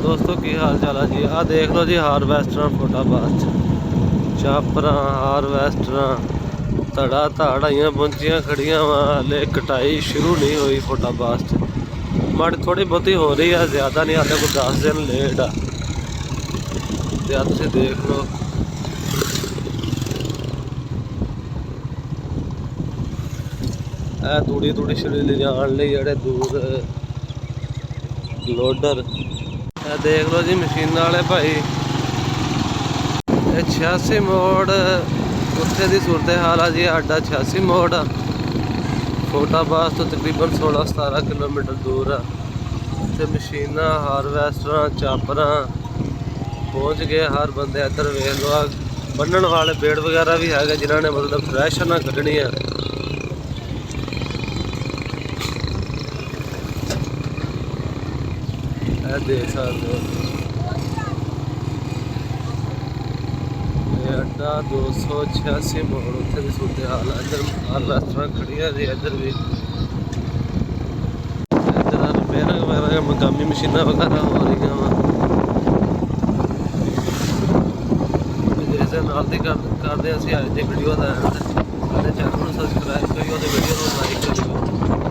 दोस्तों की हाल चाल है जी। आ देख लो जी हारवैस्टर फटाबाद चापरा हारवैस्टर धड़ा धाड़ियाँ पहुंचियाँ खड़ियाँ वा हले कटाई शुरू नहीं हुई फटाबाद माड़ी थोड़ी बहुती हो रही है, ज़्यादा नहीं, हाले कोई 10 दिन लेट आ। तुम देख लो तूड़ी तूड़ी शरीर ले जाने लिए जेह्ड़े दूर लोडर देख लो जी मशीन वाले भाई 86 मोड़ उत्थे दी सूरत हाल है जी। साडा 86 मोड़ फटाबाद तो तकरीबन 16-17 किलोमीटर दूर है। ते मशीनां हारवैस्टर चापर पहुँच गए हर बंदे। इधर वेख लो बन्नण वाले पेड़ वगैरह भी है जिन्होंने मतलब फ्रैश ना कड्ढनी है। देख सकते हो अड्डा 286 मोड़ उत्थे दी सूरत हाल है। इधर हारवैस्टर खड़ियां जी, इधर भी इधर रिपेयर वगैरह मकामी मशीनां वगैरह हो रही वा। इस नाल दी करदे असीं अज दी वीडियो दा एंड। साडे चैनल नूं सबसक्राइब करियो ते वीडियो नूं लाइक करियो।